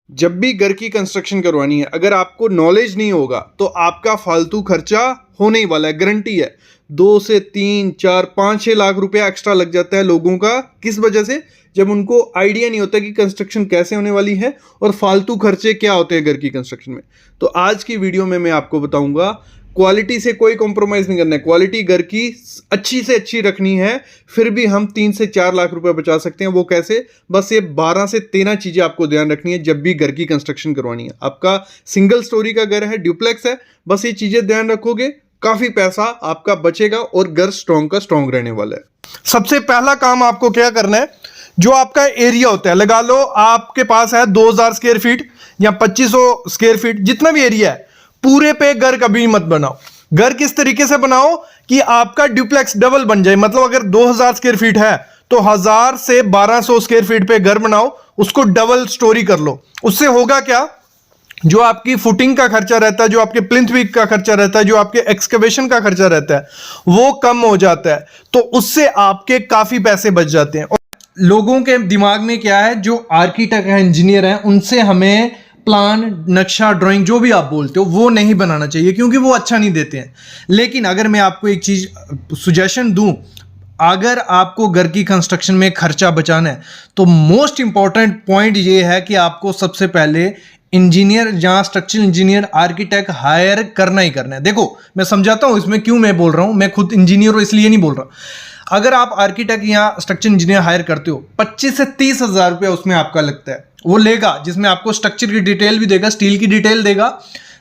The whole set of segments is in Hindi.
जब भी घर की कंस्ट्रक्शन करवानी है, अगर आपको नॉलेज नहीं होगा तो आपका फालतू खर्चा होने ही वाला है, गारंटी है। 2 से 3 4 5 6 लाख रुपया एक्स्ट्रा लग जाता है लोगों का। किस वजह से? जब उनको आइडिया नहीं होता कि कंस्ट्रक्शन कैसे होने वाली है और फालतू खर्चे क्या होते हैं घर की कंस्ट्रक्शन में। तो आज की वीडियो में मैं आपको बताऊंगा, क्वालिटी से कोई कॉम्प्रोमाइज़ नहीं करना है। क्वालिटी घर की अच्छी से अच्छी रखनी है, फिर भी हम 3 से 4 लाख रुपए बचा सकते हैं। वो कैसे? बस ये 12 से 13 चीज़ें आपको ध्यान रखनी है जब भी घर की कंस्ट्रक्शन करवानी है। आपका सिंगल स्टोरी का घर है, ड्यूप्लेक्स है, बस ये चीज़ें ध्यान रखोगे, काफ़ी पैसा आपका बचेगा और घर स्ट्रॉन्ग का स्ट्रॉन्ग रहने वाला है। सबसे पहला काम आपको क्या करना है, जो आपका एरिया होता है, लगा लो आपके पास है 2000 स्क्वायर फीट या 2500 स्क्वायर फीट, जितना भी एरिया है, पूरे पे घर कभी मत बनाओ। घर किस तरीके से बनाओ कि आपका ड्यूप्लेक्स डबल बन जाए। मतलब अगर 2000 स्क्वायर फीट है तो 1000 से 1200 स्क्वायर फीट पे घर बनाओ, उसको डबल स्टोरी कर लो। उससे होगा क्या, जो आपकी फुटिंग का खर्चा रहता है, जो आपके प्लिंथ वीक का खर्चा रहता है, जो आपके एक्सकवेशन का खर्चा रहता है, वो कम हो जाता है। तो उससे आपके काफी पैसे बच जाते हैं। और लोगों के दिमाग में क्या है, जो आर्किटेक्ट है, इंजीनियर है, उनसे हमें प्लान, नक्शा, ड्राइंग, जो भी आप बोलते हो, वो नहीं बनाना चाहिए क्योंकि वो अच्छा नहीं देते हैं। लेकिन अगर मैं आपको एक चीज सुजेशन दूं, अगर आपको घर की कंस्ट्रक्शन में खर्चा बचाना है तो मोस्ट इंपॉर्टेंट पॉइंट ये है कि आपको सबसे पहले इंजीनियर, जहां स्ट्रक्चरल इंजीनियर, आर्किटेक्ट हायर करना ही करना है। देखो मैं समझाता हूं इसमें क्यों मैं बोल रहा हूं, मैं खुद इंजीनियर हूं इसलिए नहीं बोल रहा। अगर आप आर्किटेक्ट या स्ट्रक्चर इंजीनियर हायर करते हो, 25 से 30 हजार रुपया उसमें आपका लगता है। वो लेगा, जिसमें आपको स्ट्रक्चर की डिटेल भी देगा, स्टील की डिटेल देगा,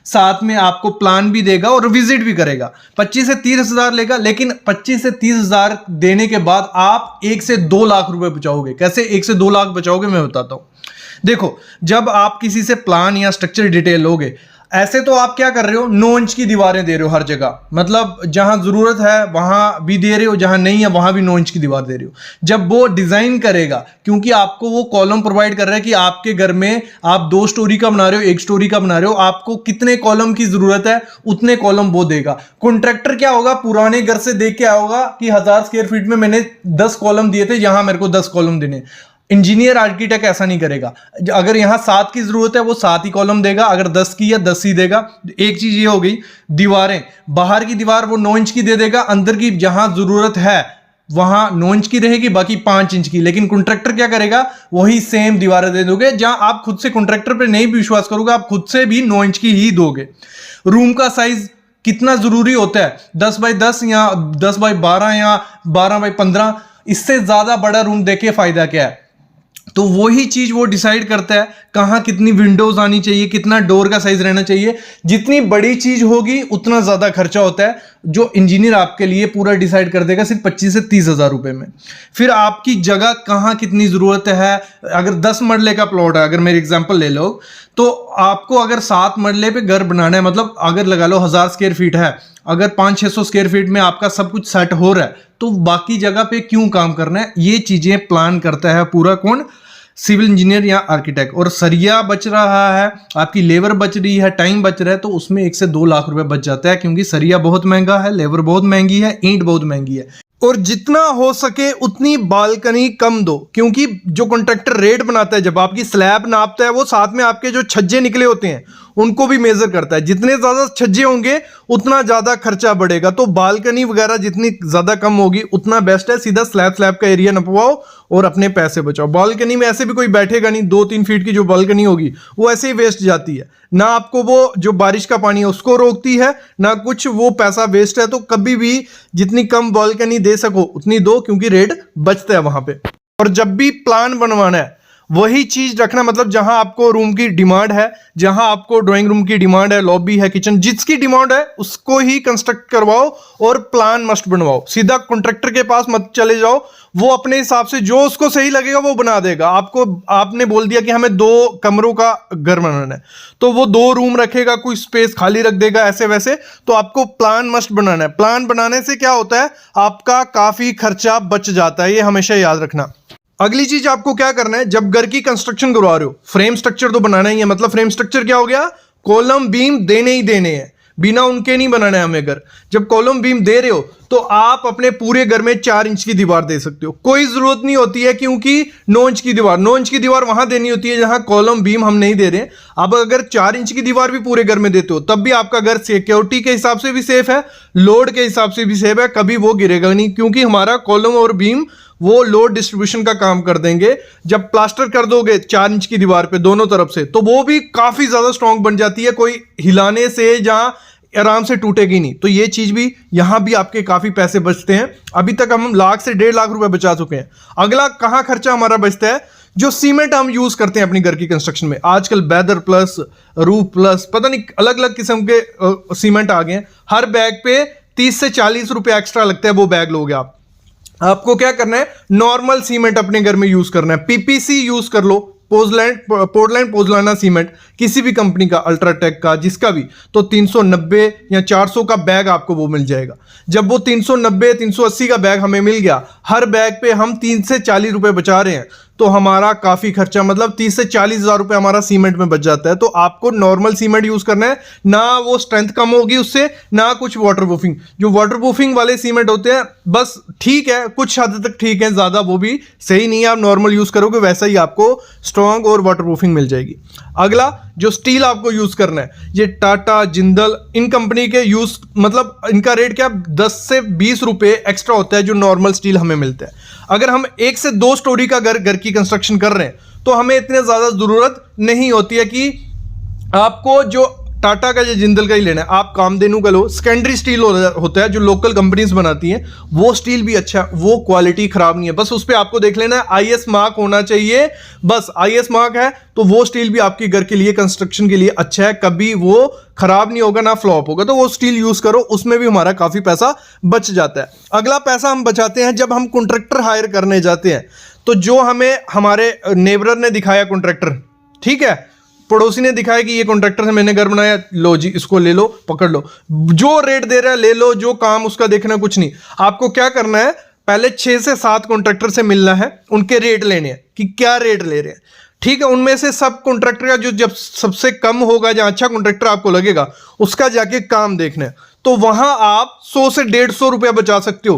साथ में आपको प्लान भी देगा और विजिट भी करेगा। 25 से 30 हजार लेगा, लेकिन 25 से 30 हजार देने के बाद आप 1 से 2 लाख रुपए बचाओगे। कैसे 1 से 2 लाख बचाओगे, मैं बताता हूं। देखो, जब आप किसी से प्लान या स्ट्रक्चर डिटेल लोगे, ऐसे तो आप क्या कर रहे हो, 9 इंच की दीवारें दे रहे हो हर जगह। मतलब जहां जरूरत है वहां भी दे रहे हो, जहां नहीं है वहां भी 9 इंच की दीवार दे रहे हो। जब वो डिजाइन करेगा, क्योंकि आपको वो कॉलम प्रोवाइड कर रहा है कि आपके घर में आप 2 स्टोरी का बना रहे हो, 1 स्टोरी का बना रहे हो, आपको कितने कॉलम की जरूरत है उतने कॉलम वो देगा। कॉन्ट्रैक्टर क्या होगा, पुराने घर से देख के आओगा कि 1000 स्क्वायर फीट में मैंने 10 कॉलम दिए थे, यहां मेरे को 10 कॉलम देने। इंजीनियर, आर्किटेक्ट ऐसा नहीं करेगा। अगर यहां 7 की जरूरत है वो 7 ही कॉलम देगा, अगर 10 की है 10 ही देगा। एक चीज ये हो गई। दीवारें, बाहर की दीवार वो 9 इंच की दे देगा, अंदर की जहां जरूरत है वहां 9 इंच की रहेगी, बाकी 5 इंच की। लेकिन कॉन्ट्रैक्टर क्या करेगा, वही सेम दीवारें दे दोगे। जहां आप खुद से कॉन्ट्रैक्टर पे नहीं विश्वास करोगे, आप खुद से भी 9 इंच की ही दोगे। रूम का साइज कितना जरूरी होता है, 10 बाई 10 या 10 बाई 12 या 12 बाई 15। इससे ज्यादा बड़ा रूम देके फायदा क्या है? तो वही चीज वो डिसाइड करता है कहां कितनी विंडोज आनी चाहिए, कितना डोर का साइज रहना चाहिए। जितनी बड़ी चीज होगी उतना ज्यादा खर्चा होता है, जो इंजीनियर आपके लिए पूरा डिसाइड कर देगा सिर्फ 25 से 30 हजार रुपए में। फिर आपकी जगह कहां कितनी जरूरत है, अगर 10 मरले का प्लॉट है, अगर मेरी एग्जांपल ले लो, तो आपको अगर 7 मरले पे घर बनाना है, मतलब अगर लगा लो 1000 स्क्वायर फीट है, अगर 500-600 स्क्वायर फीट में आपका सब कुछ सेट हो रहा है, तो बाकी जगह पे क्यों काम करना है? ये चीजें प्लान करता है पूरा कौन? सिविल इंजीनियर या आर्किटेक्ट। और सरिया बच रहा है, आपकी लेबर बच रही है, टाइम बच रहा है, तो उसमें 1 से 2 लाख रुपए बच जाता है, क्योंकि सरिया बहुत महंगा है, लेबर बहुत महंगी है, ईंट बहुत महंगी है। और जितना हो सके उतनी बालकनी कम दो, क्योंकि जो कॉन्ट्रैक्टर रेट बनाता है, जब आपकी स्लैब नापता है, वो साथ में आपके जो छज्जे निकले होते हैं उनको भी मेजर करता है। जितने ज्यादा छज्जे होंगे उतना ज्यादा खर्चा बढ़ेगा। तो बालकनी वगैरह जितनी ज्यादा कम होगी उतना बेस्ट है। सीधा स्लैब का एरिया नपवाओ और अपने पैसे बचाओ। बालकनी में ऐसे भी कोई बैठेगा नहीं, 2-3 फीट की जो बालकनी होगी वो ऐसे ही वेस्ट जाती है ना। आपको वो जो बारिश का पानी है उसको रोकती है ना कुछ, वो पैसा वेस्ट है। तो कभी भी जितनी कम बालकनी दे सको उतनी दो, क्योंकि रेट बचता है वहां पे। और जब भी प्लान बनवाना है वही चीज रखना, मतलब जहां आपको रूम की डिमांड है, जहां आपको ड्राइंग रूम की डिमांड है, लॉबी है, किचन, जिसकी डिमांड है उसको ही कंस्ट्रक्ट करवाओ और प्लान मस्ट बनवाओ। सीधा कॉन्ट्रैक्टर के पास मत चले जाओ, वो अपने हिसाब से जो उसको सही लगेगा वो बना देगा। आपने बोल दिया कि हमें 2 कमरों का घर बनाना है, तो वो 2 रूम रखेगा, कोई स्पेस खाली रख देगा, ऐसे वैसे। तो आपको प्लान मस्ट बनाना है। प्लान बनाने से क्या होता है, आपका काफी खर्चा बच जाता है, ये हमेशा याद रखना। अगली चीज आपको क्या करना है, जब घर की कंस्ट्रक्शन करवा रहे हो, फ्रेम स्ट्रक्चर तो बनाना ही है। मतलब फ्रेम स्ट्रक्चर क्या हो गया, कॉलम बीम देने ही देने हैं। बिना उनके नहीं बनाना है हमें घर। जब कॉलम बीम दे रहे हो तो आप अपने पूरे घर में 4 इंच की दीवार दे सकते हो, कोई जरूरत नहीं होती है, क्योंकि 9 इंच की दीवार वहां देनी होती है जहां कॉलम बीम हम नहीं दे रहे हैं। अब अगर 4 इंच की दीवार भी पूरे घर में देते हो तब भी आपका घर सिक्योरिटी के हिसाब से भी सेफ है, लोड के हिसाब से भी सेफ है, कभी वो गिरेगा नहीं, क्योंकि हमारा कॉलम और बीम वो लोड डिस्ट्रीब्यूशन का काम कर देंगे। जब प्लास्टर कर दोगे 4 इंच की दीवार पे दोनों तरफ से तो वो भी काफी ज्यादा स्ट्रांग बन जाती है, कोई हिलाने से जहां आराम से टूटेगी नहीं। तो ये चीज भी यहां भी आपके काफी पैसे बचते हैं। अभी तक हम लाख से 1.5 लाख रुपए बचा चुके हैं। अगला कहां खर्चा हमारा बचता है, जो सीमेंट हम यूज करते हैं अपनी घर की कंस्ट्रक्शन में। आजकल बेदर प्लस, रूफ प्लस, पता नहीं अलग अलग किस्म के सीमेंट आ गए हैं। हर बैग पे 30 से 40 रुपए एक्स्ट्रा लगता है, वो बैग लोगे आप। आपको क्या करना है, नॉर्मल सीमेंट अपने घर में यूज करना है। पीपीसी यूज कर लो, पोर्टलैंड पोज़लाना सीमेंट, किसी भी कंपनी का, अल्ट्राटेक का, जिसका भी, तो 390 या 400 का बैग आपको वो मिल जाएगा। जब वो 390 380 का बैग हमें मिल गया, हर बैग पे हम 30 से 40 रुपए बचा रहे हैं, तो हमारा काफी खर्चा, मतलब 30 से 40 हजार रुपए हमारा सीमेंट में बच जाता है। तो आपको नॉर्मल सीमेंट यूज करना है, ना वो स्ट्रेंथ कम होगी उससे, ना कुछ वाटरप्रूफिंग। जो वाटरप्रूफिंग वाले सीमेंट होते हैं बस ठीक है, कुछ हद तक ठीक है, ज्यादा वो भी सही नहीं है। आप नॉर्मल यूज करोगे वैसा ही आपको स्ट्रॉन्ग और वाटरप्रूफिंग मिल जाएगी। अगला जो स्टील आपको यूज करना है, ये टाटा, जिंदल, इन कंपनी के यूज, मतलब इनका रेट क्या 10 से 20 रुपए एक्स्ट्रा होता है जो नॉर्मल स्टील हमें मिलता है। अगर हम 1 से 2 स्टोरी का घर की कंस्ट्रक्शन कर रहे हैं तो हमें इतने ज्यादा जरूरत नहीं होती है कि आपको जो टाटा का या जिंदल का ही लेना है। आप कामधेनु का लो, सेकेंडरी स्टील होता है जो लोकल कंपनीज बनाती हैं, वो स्टील भी अच्छा है, वो क्वालिटी खराब नहीं है। बस उस पर आपको देख लेना है आईएस मार्क होना चाहिए, बस आईएस मार्क है तो वो स्टील भी आपके घर के लिए, कंस्ट्रक्शन के लिए अच्छा है, कभी वो खराब नहीं होगा ना फ्लॉप होगा। तो वो स्टील यूज करो, उसमें भी हमारा काफी पैसा बच जाता है। अगला पैसा हम बचाते हैं जब हम कॉन्ट्रैक्टर हायर करने जाते हैं। तो जो हमें हमारे नेबर ने दिखाया कॉन्ट्रैक्टर, ठीक है, पड़ोसी ने दिखाया कि ये कॉन्ट्रैक्टर से मैंने घर बनाया, लो जी इसको ले लो, पकड़ लो, जो रेट दे रहा है ले लो, जो काम उसका देखना कुछ नहीं। आपको क्या करना है, पहले 6 से 7 कॉन्ट्रैक्टर से मिलना है, उनके रेट लेने हैं कि क्या रेट ले रहे हैं, ठीक है। उनमें से सब कॉन्ट्रैक्टर का जो जब सबसे कम होगा, जहां अच्छा कॉन्ट्रैक्टर आपको लगेगा, उसका जाके काम देखना है। तो वहां आप 100 से 150 रुपया बचा सकते हो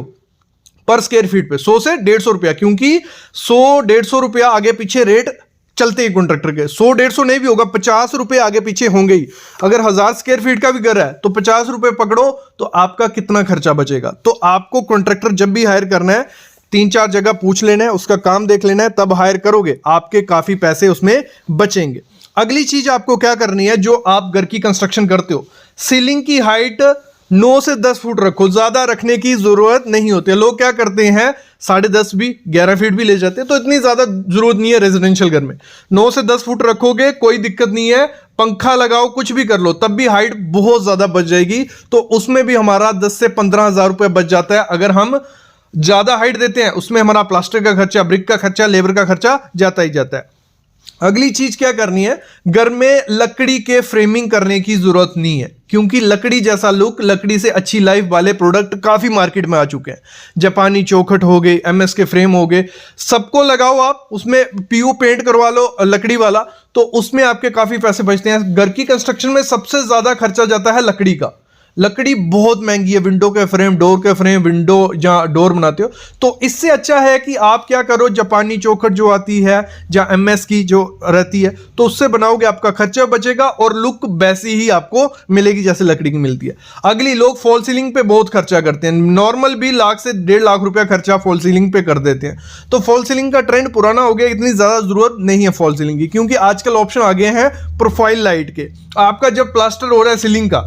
पर स्क्वायर फीट पे, 100 से 150 रुपया, क्योंकि 100-150 रुपया आगे पीछे रेट चलते ही कॉन्ट्रैक्टर के। 100-150 नहीं भी होगा, 50 रुपए आगे पीछे होंगे ही। अगर 1000 स्क्वायर फीट का भी घर है तो 50 रुपए पकड़ो, तो आपका कितना खर्चा बचेगा। तो आपको कॉन्ट्रैक्टर जब भी हायर करना है 3-4 जगह पूछ लेना है, उसका काम देख लेना है, तब हायर करोगे, आपके काफी पैसे उसमें बचेंगे। अगली चीज आपको क्या करनी है, जो आप घर की कंस्ट्रक्शन करते हो, सीलिंग की हाइट 9 से 10 फुट रखो, ज्यादा रखने की जरूरत नहीं होती है। लोग क्या करते हैं 10.5 भी, 11 फीट भी ले जाते हैं, तो इतनी ज्यादा जरूरत नहीं है रेजिडेंशियल घर में। 9 से 10 फुट रखोगे कोई दिक्कत नहीं है, पंखा लगाओ, कुछ भी कर लो, तब भी हाइट बहुत ज्यादा बच जाएगी। तो उसमें भी हमारा 10 से 15 हजार रुपये बच जाता है। अगर हम ज्यादा हाइट देते हैं उसमें हमारा प्लास्टर का खर्चा, ब्रिक का खर्चा, लेबर का खर्चा जाता ही जाता है। अगली चीज क्या करनी है, घर में लकड़ी के फ्रेमिंग करने की जरूरत नहीं है, क्योंकि लकड़ी जैसा लुक, लकड़ी से अच्छी लाइफ वाले प्रोडक्ट काफी मार्केट में आ चुके हैं। जापानी चौखट हो गए, एमएस के फ्रेम हो गए, सबको लगाओ आप, उसमें पीयू पेंट करवा लो लकड़ी वाला, तो उसमें आपके काफी पैसे बचते हैं। घर की कंस्ट्रक्शन में सबसे ज्यादा खर्चा जाता है लकड़ी का। लकड़ी बहुत महंगी है, विंडो के फ्रेम, डोर के फ्रेम, विंडो जहां डोर बनाते हो, तो इससे अच्छा है कि आप क्या करो, जापानी चौखट जो आती है या एमएस की जो रहती है, तो उससे बनाओगे, आपका खर्चा बचेगा और लुक वैसी ही आपको मिलेगी जैसे लकड़ी की मिलती है। अगली, लोग फॉल सीलिंग पे बहुत खर्चा करते हैं, नॉर्मल भी 1 लाख से 1.5 लाख रुपया खर्चा फॉल सीलिंग पे कर देते हैं। तो फॉल सीलिंग का ट्रेंड पुराना हो गया, इतनी ज्यादा जरूरत नहीं है फॉल सीलिंग की, क्योंकि आजकल ऑप्शन आ गए हैं प्रोफाइल लाइट के। आपका जब प्लास्टर हो रहा है सीलिंग का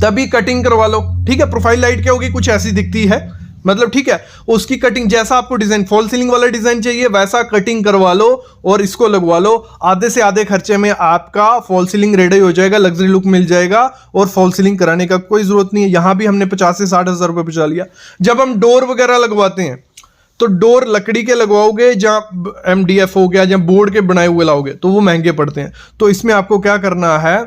तभी कटिंग करवा लो, ठीक है। प्रोफाइल लाइट क्या होगी, कुछ ऐसी दिखती है, मतलब ठीक है, उसकी कटिंग जैसा आपको डिजाइन, फॉल सीलिंग वाला डिजाइन चाहिए वैसा कटिंग करवा लो और इसको लगवा लो। आधे से आधे खर्चे में आपका फॉल सीलिंग रेडी हो जाएगा, लग्जरी लुक मिल जाएगा और फॉल सीलिंग कराने का कोई जरूरत नहीं है। यहां भी हमने 50 से 60 हजार रुपये बचा लिया। जब हम डोर वगैरह लगवाते हैं तो डोर लकड़ी के लगवाओगे, जहां एमडीएफ हो गया, जहां बोर्ड के बनाए हुए लाओगे, तो वो महंगे पड़ते हैं। तो इसमें आपको क्या करना है,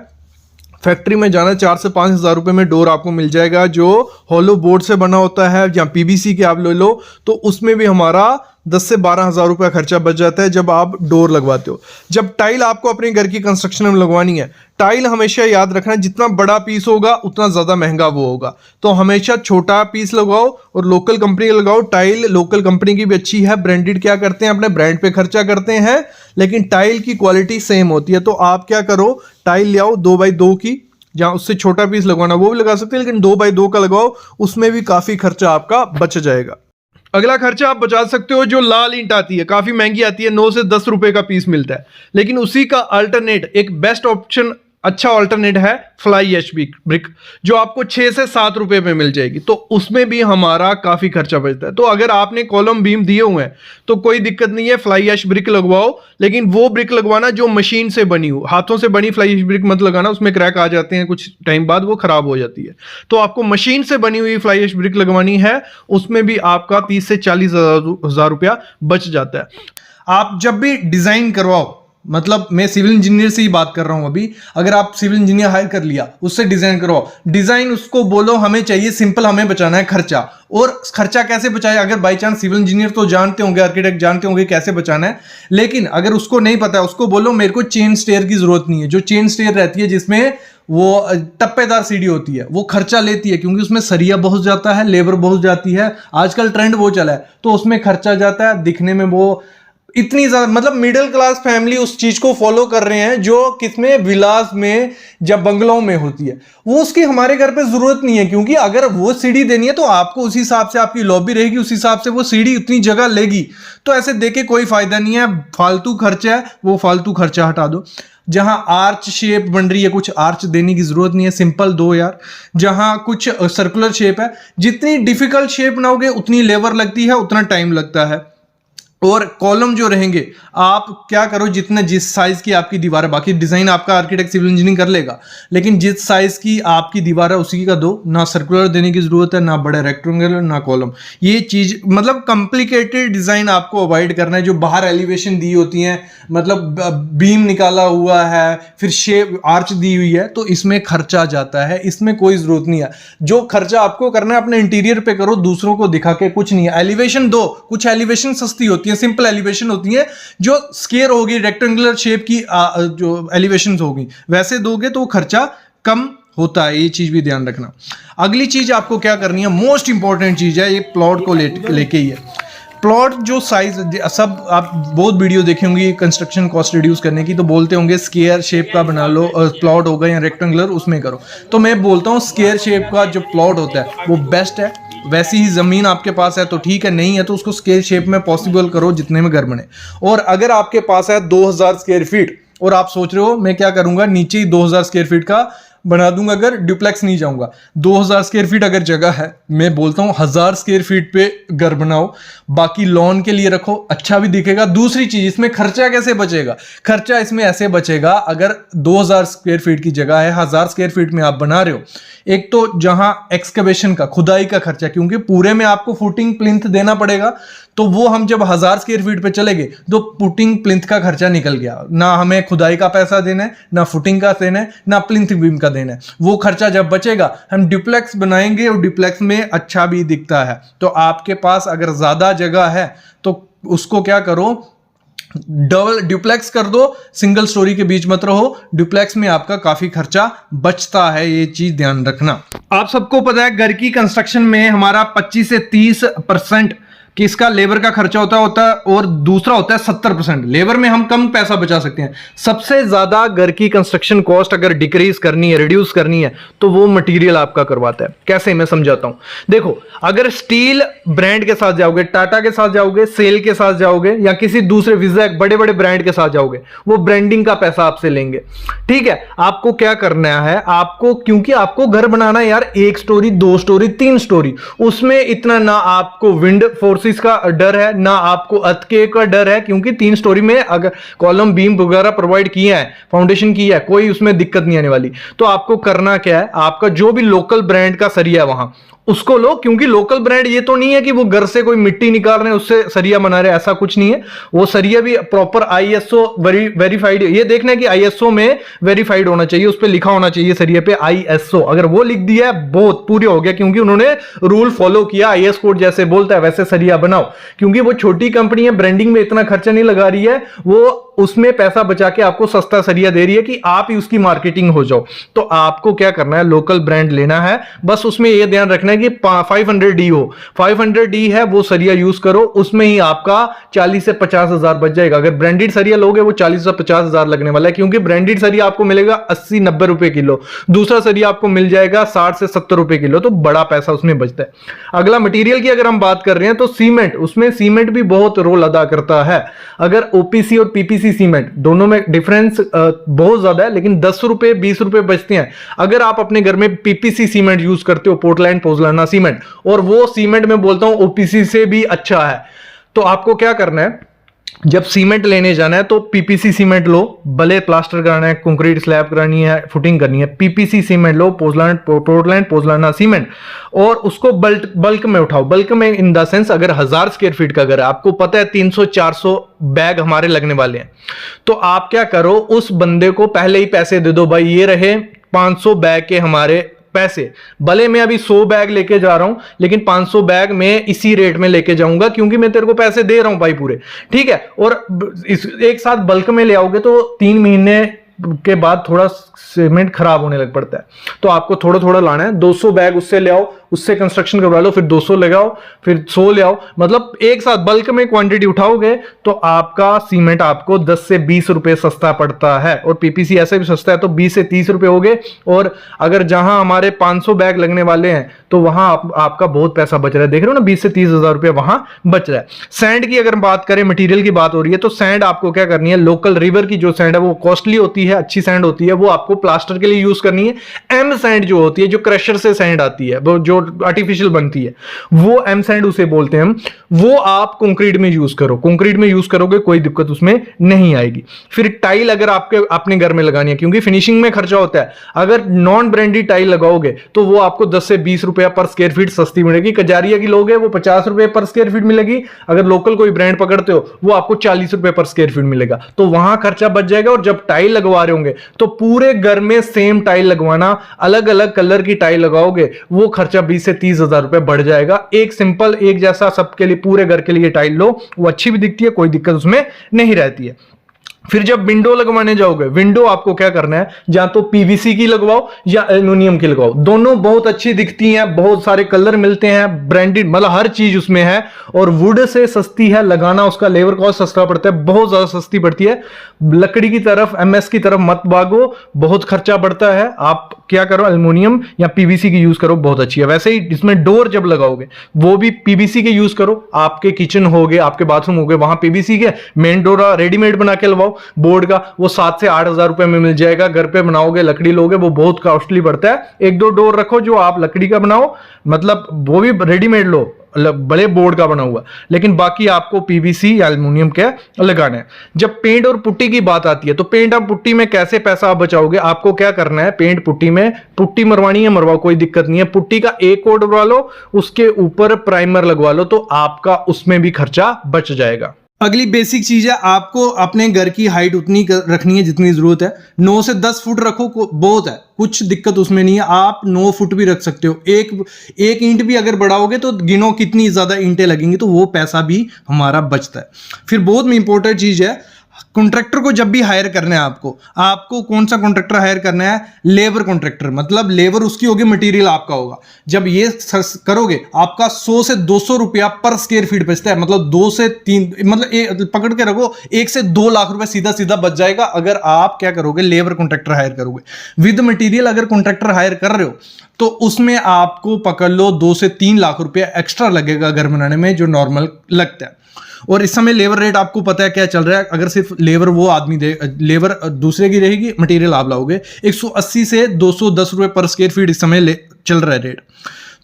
फैक्ट्री में जाना, 4 से 5 हजार रुपए में डोर आपको मिल जाएगा, जो हॉलो बोर्ड से बना होता है, या पीवीसी के आप ले लो, तो उसमें भी हमारा 10 से 12 हज़ार रुपया खर्चा बच जाता है जब आप डोर लगवाते हो। जब टाइल आपको अपने घर की कंस्ट्रक्शन में लगवानी है, टाइल हमेशा याद रखना जितना बड़ा पीस होगा उतना ज़्यादा महंगा वो होगा। तो हमेशा छोटा पीस लगाओ और लोकल कंपनी का लगाओ। टाइल लोकल कंपनी की भी अच्छी है, ब्रांडेड क्या करते हैं अपने ब्रांड पे खर्चा करते हैं, लेकिन टाइल की क्वालिटी सेम होती है। तो आप क्या करो, टाइल ले आओ 2x2 की, जहाँ उससे छोटा पीस लगवाना वो भी लगा सकते हैं, लेकिन 2x2 का लगाओ, उसमें भी काफ़ी खर्चा आपका बच जाएगा। अगला खर्चा आप बचा सकते हो जो लाल ईंट आती है, काफी महंगी आती है, 9 से 10 रुपए का पीस मिलता है, लेकिन उसी का अल्टरनेट एक बेस्ट ऑप्शन, अच्छा अल्टरनेट है फ्लाई ऐश ब्रिक, जो आपको 6 से 7 रुपए में मिल जाएगी। तो उसमें भी हमारा काफी खर्चा बचता है। तो अगर आपने कॉलम बीम दिए हुए हैं तो कोई दिक्कत नहीं है, फ्लाई ऐश ब्रिक लगवाओ, लेकिन वो ब्रिक लगवाना जो मशीन से बनी हो। हाथों से बनी फ्लाई ऐश ब्रिक मत लगाना, उसमें क्रैक आ जाते हैं, कुछ टाइम बाद वो खराब हो जाती है। तो आपको मशीन से बनी हुई फ्लाई ऐश ब्रिक लगवानी है, उसमें भी आपका 30 से 40 हज़ार रुपया बच जाता है। आप जब भी डिजाइन करवाओ, मतलब मैं सिविल इंजीनियर से ही बात कर रहा हूं अभी, अगर आप सिविल इंजीनियर हायर कर लिया, उससे डिजाइन करवाओ, डिजाइन उसको बोलो हमें चाहिए सिंपल, हमें बचाना है खर्चा। और खर्चा कैसे बचाए, अगर बाई चांस सिविल इंजीनियर तो जानते होंगे, आर्किटेक्ट जानते होंगे कैसे बचाना है, लेकिन अगर उसको नहीं पता है, उसको बोलो मेरे को चेन स्टेयर की जरूरत नहीं है। जो चेन स्टेयर रहती है जिसमें वो टप्पेदार सीढ़ी होती है, वो खर्चा लेती है क्योंकि उसमें सरिया बहुत जाता है, लेबर बहुत जाती है, आजकल ट्रेंड वो चला है, तो उसमें खर्चा जाता है। दिखने में वो इतनी ज्यादा, मतलब मिडिल क्लास फैमिली उस चीज को फॉलो कर रहे हैं जो किसमें, विलास में, जब बंगलों में होती है, वो उसकी हमारे घर पे जरूरत नहीं है। क्योंकि अगर वो सीढ़ी देनी है तो आपको उस हिसाब से आपकी लॉबी रहेगी, उस हिसाब से वो सीढ़ी उतनी जगह लेगी। तो ऐसे देके कोई फायदा नहीं है, फालतू खर्चा है, वो फालतू खर्चा हटा दो। जहां आर्च शेप बन रही है, कुछ आर्च देने की जरूरत नहीं है, सिंपल दो यार। जहां कुछ सर्कुलर शेप है, जितनी डिफिकल्ट शेप बनाओगे उतनी लेबर लगती है, उतना टाइम लगता है। और कॉलम जो रहेंगे, आप क्या करो, जितना जिस साइज की आपकी दीवार है, बाकी डिजाइन आपका आर्किटेक्ट सिविल इंजीनियरिंग कर लेगा, लेकिन जिस साइज की आपकी दीवार है उसी का दो, ना सर्कुलर देने की जरूरत है, ना बड़े रेक्टेंगुलर, ना कॉलम। ये चीज मतलब कॉम्प्लिकेटेड डिजाइन आपको अवॉइड करना है। जो बाहर एलिवेशन दी होती है, मतलब बीम निकाला हुआ है, फिर शेप आर्च दी हुई है, तो इसमें खर्चा जाता है, इसमें कोई जरूरत नहीं है। जो खर्चा आपको करना है अपने इंटीरियर पे करो, दूसरों को दिखा के कुछ नहीं है। एलिवेशन दो, कुछ एलिवेशन सस्ती होती है, सिंपल एलिवेशन होती है, जो स्क्वायर होगी, रेक्टेंगुलर शेप की जो एलिवेशन होगी, वैसे दोगे तो खर्चा कम होता है। ये चीज भी ध्यान रखना। अगली चीज आपको क्या करनी है, मोस्ट इंपॉर्टेंट चीज है, ये प्लॉट को लेके ही है। प्लॉट जो साइज, सब आप बहुत वीडियो देखे होंगे कंस्ट्रक्शन कॉस्ट रिड्यूस करने की, तो बोलते होंगे स्क्वायर शेप का बना लो, प्लॉट होगा या रेक्टेंगुलर उसमें करो। तो मैं बोलता हूँ स्क्वायर शेप का जो प्लॉट होता है वो बेस्ट है। वैसी ही जमीन आपके पास है तो ठीक है, नहीं है तो उसको स्क्वायर शेप में पॉसिबल करो जितने में घर बने। और अगर आपके पास है 2000 स्क्वायर फीट और आप सोच रहे हो मैं क्या करूंगा, नीचे ही 2000 स्क्वायर फीट का बना दूंगा, अगर ड्यूप्लेक्स नहीं जाऊंगा, 2000 स्क्वायर फीट अगर जगह है, मैं बोलता हूं 1000 स्क्वायर फीट पे घर बनाओ, बाकी लॉन के लिए रखो, अच्छा भी दिखेगा। दूसरी चीज, इसमें खर्चा कैसे बचेगा, खर्चा इसमें ऐसे बचेगा, अगर 2000 स्क्वायर फीट की जगह है, 1000 स्क्वायर फीट में आप बना रहे हो, एक तो जहां एक्सकवेशन का, खुदाई का खर्चा, क्योंकि पूरे में आपको फुटिंग प्लिंथ देना पड़ेगा, तो वो हम जब 1000 स्क्वायर फीट पे चले गए तो फुटिंग प्लिंथ का खर्चा निकल गया, ना हमें खुदाई का पैसा देना है, ना फुटिंग का देना है, ना प्लिंथ बीम का देना है। वो खर्चा जब बचेगा, हम ड्यूप्लेक्स बनाएंगे और ड्यूप्लेक्स में अच्छा भी दिखता है। तो आपके पास अगर ज्यादा जगह है तो उसको क्या करो, डबल ड्यूप्लेक्स कर दो, सिंगल स्टोरी के बीच मत रहो। ड्यूप्लेक्स में आपका काफी खर्चा बचता है, ये चीज ध्यान रखना। आप सबको पता है घर की कंस्ट्रक्शन में हमारा 25 से 30% किसका लेबर का खर्चा होता है और दूसरा होता है 70%। लेबर में हम कम पैसा बचा सकते हैं। सबसे ज्यादा घर की कंस्ट्रक्शन कॉस्ट अगर डिक्रीज करनी है, रिड्यूस करनी है, तो वो मटेरियल आपका करवाता है। कैसे, मैं समझाता हूं। देखो, अगर स्टील ब्रांड के साथ जाओगे, टाटा के साथ जाओगे, सेल के साथ जाओगे, या किसी दूसरे विजैक बड़े बड़े ब्रांड के साथ जाओगे, वो ब्रांडिंग का पैसा आपसे लेंगे। ठीक है, आपको क्या करना है, आपको, क्योंकि आपको घर बनाना है यार, 1 स्टोरी 2 स्टोरी 3 स्टोरी, उसमें इतना ना आपको विंड फोर्स का डर है, ना आपको अर्थक्वेक का डर है, क्योंकि 3 स्टोरी में अगर कॉलम बीम वगैरह प्रोवाइड किया है, फाउंडेशन किया है, कोई उसमें दिक्कत नहीं आने वाली। तो आपको करना क्या है, आपका जो भी लोकल ब्रांड का सरिया वहां उसको लो, क्योंकि लोकल ब्रांड ये तो नहीं है कि वो घर से कोई मिट्टी निकाल रहे हैं उससे सरिया बना रहे हैं, ऐसा कुछ नहीं है। वो सरिया भी प्रॉपर ISO वेरीफाइड, ये देखना है कि ISO में वेरीफाइड होना चाहिए, उस पर लिखा होना चाहिए सरिया पे ISO। अगर वो लिख दिया है, बहुत पूरे हो गया, क्योंकि उन्होंने रूल फॉलो किया, IS कोड जैसे बोलता है वैसे सरिया सरिया बनाओ, क्योंकि वो छोटी कंपनी है, ब्रांडिंग में इतना खर्चा नहीं लगा रही है, वो उसमें पैसा बचा के आपको सस्ता सरिया दे रही है कि आप ही उसकी मार्केटिंग हो जाओ। तो आपको क्या करना है, लोकल ब्रांड लेना है, बस उसमें यह ध्यान रखना है कि 500D हो, 500D है वो सरिया यूज करो, उसमें ही आपका 40 से 50 हजार बच जाएगा। अगर ब्रांडेड सरिया लोगे वो 40 से 50 हजार लगने वाला है, क्योंकि ब्रांडेड सरिया आपको मिलेगा 80-90 रुपए किलो, दूसरा सरिया आपको मिल जाएगा 60 से 70 रुपए किलो, तो बड़ा पैसा उसमें बचता है। अगला मटेरियल की अगर हम बात कर रहे हैं तो सीमेंट, उसमें सीमेंट भी बहुत रोल अदा करता है। अगर ओपीसी और पीपीसी सीमेंट दोनों में डिफरेंस बहुत ज्यादा है, लेकिन 10 रुपए 20 रुपए बचते हैं अगर आप अपने घर में पीपीसी सीमेंट यूज करते हो, पोर्टलैंड पोज़लाना सीमेंट, और वो सीमेंट में बोलता हूं ओपीसी से भी अच्छा है। तो आपको क्या करना है, जब सीमेंट लेने जाना है तो पीपीसी सीमेंट लो, भले प्लास्टर कराना है, कंक्रीट स्लैब करानी है, फुटिंग करनी है, पीपीसी सीमेंट लो, पोर्टलैंड पोज़लाना सीमेंट, और उसको बल्क में उठाओ। बल्क में इन द सेंस अगर 1000 स्क्वायर फीट का घर है, आपको पता है 300-400 बैग हमारे लगने वाले हैं, तो आप क्या करो, उस बंदे को पहले ही पैसे दे दो, भाई ये रहे 500 बैग के हमारे पैसे, भले मैं अभी 100 बैग लेके जा रहा हूं, लेकिन 500 बैग मैं इसी रेट में लेके जाऊंगा, क्योंकि मैं तेरे को पैसे दे रहा हूं भाई पूरे, ठीक है। और एक साथ बल्क में ले आओगे तो 3 महीने के बाद थोड़ा सीमेंट खराब होने लग पड़ता है, तो आपको थोड़ा थोड़ा लाना है। 200 बैग उससे ले आओ, उससे कंस्ट्रक्शन करवा लो, फिर 200 लगाओ, फिर 100 ले आओ, मतलब एक साथ बल्क में क्वांटिटी उठाओगे तो आपका सीमेंट आपको 10 से 20 रुपए सस्ता पड़ता है, और पीपीसी ऐसे भी सस्ता है, तो 20 से 30 रुपए हो गए। और अगर जहां हमारे 500 बैग लगने वाले हैं तो वहां आपका बहुत पैसा बच रहा है, देख रहे हो ना, 20 से 30 हजार रुपए वहां बच रहा है। सैंड की अगर बात करें, मटेरियल की बात हो रही है, तो सैंड आपको क्या करनी है, लोकल रिवर की जो सैंड है वो कॉस्टली होती है, अच्छी सैंड होती है, वो आपको प्लास्टर के लिए यूज करनी है। एम सैंड जो होती है, जो क्रशर से सैंड आती है, वो जो आर्टिफिशियल बनती है, वो एम सैंड उसे बोलते हैं हम, वो आप कंक्रीट में यूज करो। कंक्रीट में यूज करोगे कोई दिक्कत उसमें नहीं आएगी। फिर टाइल अगर आपके अपने घर में लगानी है, क्योंकि फिनिशिंग में खर्चा होता है, अगर नॉन ब्रांडेड टाइल लगाओगे तो वो आपको 10 से 20 रुपया पर स्क्वायर फीट सस्ती मिलेगी। कजारिया की लोगे वो 50 रुपए पर स्क्वायर फीट मिलेगी, अगर लोकल कोई ब्रांड पकड़ते हो वो आपको 40 रुपए पर स्क्वायर फीट मिलेगा, तो वहां खर्चा बच जाएगा। और जब टाइल लगवा रहे होंगे तो पूरे घर में सेम टाइल लगवाना, अलग अलग कलर की टाइल लगाओगे, वो खर्चा 20 से 30 हजार रुपए बढ़ जाएगा। एक सिंपल एक जैसा सबके लिए, पूरे घर के लिए टाइल लो, वो अच्छी भी दिखती है, कोई दिक्कत उसमें नहीं रहती है। फिर जब विंडो लगवाने जाओगे, विंडो आपको क्या करना है, या तो पीवीसी की लगवाओ या एल्युमिनियम की लगवाओ, दोनों बहुत अच्छी दिखती हैं, बहुत सारे कलर मिलते हैं, ब्रांडेड, मतलब हर चीज उसमें है, और वुड से सस्ती है लगाना, उसका लेबर कॉस्ट सस्ता पड़ता है, बहुत ज्यादा सस्ती पड़ती है। लकड़ी की तरफ, एमएस की तरफ मत भागो, बहुत खर्चा बढ़ता है। आप क्या करो, एल्युमिनियम या पीवीसी की यूज करो, बहुत अच्छी है। वैसे ही इसमें डोर जब लगाओगे वो भी पीवीसी के यूज करो, आपके किचन हो गए, आपके बाथरूम हो गए, वहां पीवीसी के मेन डोर रेडीमेड बना के लगवाओ बोर्ड का, वो 7 से 8 हजार रुपए में मिल जाएगा। घर पे बनाओगे, लकड़ी लोगे, वो बहुत कॉस्टली पड़ता है। 1-2 डोर रखो जो आप लकड़ी का बनाओ, मतलब वो भी रेडीमेड लो, बड़े बोर्ड का बना हुआ, लेकिन बाकी आपको पीवीसी या एल्युमिनियम के लगाना है। जब पेंट और पुट्टी की बात आती है, तो पेंट और पुट्टी में कैसे पैसा आप बचाओगे, आपको क्या करना है, पेंट पुट्टी में, पुट्टी मरवानी है मरवाओ, कोई दिक्कत नहीं है, पुट्टी का एक कोट बनवा लो, उसके ऊपर प्राइमर लगवा लो, तो आपका उसमें भी खर्चा बच जाएगा। अगली बेसिक चीज है, आपको अपने घर की हाइट उतनी रखनी है जितनी जरूरत है। 9 से 10 फुट रखो, बहुत है, कुछ दिक्कत उसमें नहीं है। आप 9 फुट भी रख सकते हो, एक ईंट भी अगर बढ़ाओगे तो गिनो कितनी ज्यादा ईंटें लगेंगी, तो वो पैसा भी हमारा बचता है। फिर बहुत इंपॉर्टेंट चीज है, कॉन्ट्रैक्टर को जब भी हायर करना है, आपको कौन सा कॉन्ट्रैक्टर हायर करना है, लेबर कॉन्ट्रैक्टर, मतलब लेबर उसकी होगी, मटेरियल आपका होगा। जब ये करोगे आपका 100 से 200 रुपया पर स्क्वायर फीट बचता है, मतलब 2 से 3, मतलब पकड़ के रखो 1 से 2 लाख रुपए सीधा सीधा बच जाएगा अगर आप क्या करोगे, लेबर कॉन्ट्रैक्टर हायर करोगे। विद मटेरियल अगर कॉन्ट्रैक्टर हायर कर रहे हो तो उसमें आपको पकड़ लो 2 से 3 लाख रुपया एक्स्ट्रा लगेगा घर बनाने में, जो नॉर्मल लगता है। और इस समय लेबर रेट आपको पता है क्या चल रहा है, अगर सिर्फ लेबर वो आदमी दे, लेबर दूसरे की रहेगी, मटेरियल आप लाओगे, 180 से 210 रुपए पर स्क्वायर फीट इस समय चल रहा है रेट।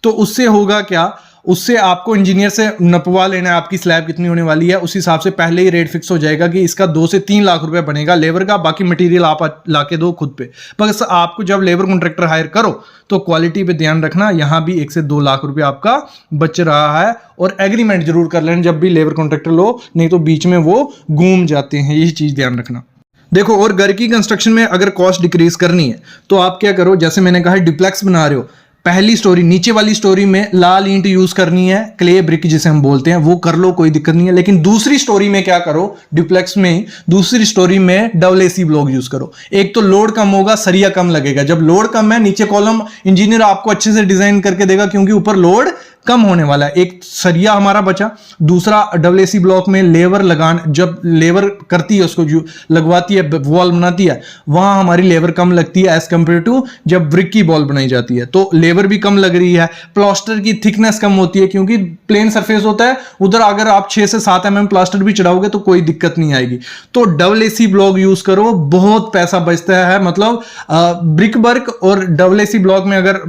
तो उससे होगा क्या, उससे आपको इंजीनियर से नपवा लेना है आपकी स्लैब कितनी होने वाली है, उस हिसाब से पहले ही रेट फिक्स हो जाएगा कि इसका 2 से 3 लाख रुपए बनेगा लेबर का, बाकी मटेरियल आप लाके दो खुद पे। बस आपको जब लेबर कॉन्ट्रैक्टर हायर करो तो क्वालिटी पे ध्यान रखना, यहां भी 1 से 2 लाख रुपए आपका बच रहा है। और एग्रीमेंट जरूर कर लेना जब भी लेबर कॉन्ट्रैक्टर लो, नहीं तो बीच में वो घूम जाते हैं, यही चीज ध्यान रखना। देखो, और घर की कंस्ट्रक्शन में अगर कॉस्ट डिक्रीज करनी है तो आप क्या करो, जैसे मैंने कहा डुप्लेक्स बना रहे हो, पहली स्टोरी, नीचे वाली स्टोरी में लाल ईंट यूज करनी है, क्ले ब्रिक जिसे हम बोलते हैं, वो कर लो, कोई दिक्कत नहीं है। लेकिन दूसरी स्टोरी में क्या करो, डुप्लेक्स में ही दूसरी स्टोरी में डबल एसी ब्लॉक यूज करो। एक तो लोड कम होगा, सरिया कम लगेगा। जब लोड कम है, नीचे कॉलम इंजीनियर आपको अच्छे से डिजाइन करके देगा, क्योंकि ऊपर लोड कम होने वाला है। एक सरिया हमारा बचा। दूसरा, डबल एसी ब्लॉक में लेबर लगान, जब लेबर करती है, उसको जो लगवाती है, वॉल बनाती है, वहां हमारी लेबर कम लगती है एज कंपेयर टू जब ब्रिक की बॉल बनाई जाती है, तो लेबर भी कम लग रही है। प्लास्टर की थिकनेस कम होती है, क्योंकि प्लेन सरफेस होता है, उधर अगर आप 6 से 7 mm प्लास्टर भी चढ़ाओगे तो कोई दिक्कत नहीं आएगी। तो डबल एसी ब्लॉक यूज करो, बहुत पैसा बचता है। मतलब ब्रिक वर्क और डबल एसी ब्लॉक में अगर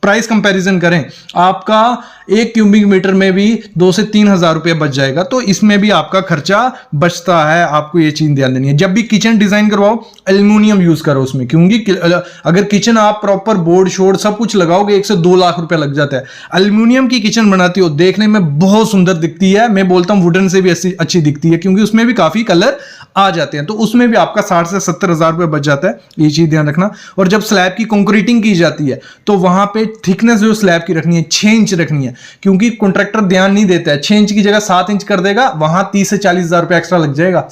प्राइस कंपैरिजन करें, आपका 1 क्यूबिक मीटर में भी 2 से 3 हजार रुपये बच जाएगा। तो इसमें भी आपका खर्चा बचता है, आपको ये चीज ध्यान देनी है। जब भी किचन डिजाइन करवाओ, एल्यूमिनियम यूज करो उसमें, क्योंकि अगर किचन आप प्रॉपर बोर्ड शोर्ड सब कुछ लगाओगे, 1 से 2 लाख रुपया लग जाता है। एल्यूमिनियम की किचन बनाती हो, देखने में बहुत सुंदर दिखती है। मैं बोलता हूं वुडन से भी अच्छी दिखती है, क्योंकि उसमें भी काफी कलर आ जाते हैं। तो उसमें भी आपका 60 से 70 हजार रुपये बच जाता है, ये चीज ध्यान रखना। और जब स्लैब की कंक्रीटिंग की जाती है, तो वहां पे थिकनेस जो स्लैब की रखनी है, 6 इंच रखनी है, क्योंकि कॉन्ट्रैक्टर ध्यान नहीं देता है। 6 इंच की जगह 7 इंच कर देगा, वहां 30 से 40 हजार रुपये एक्स्ट्रा लग जाएगा।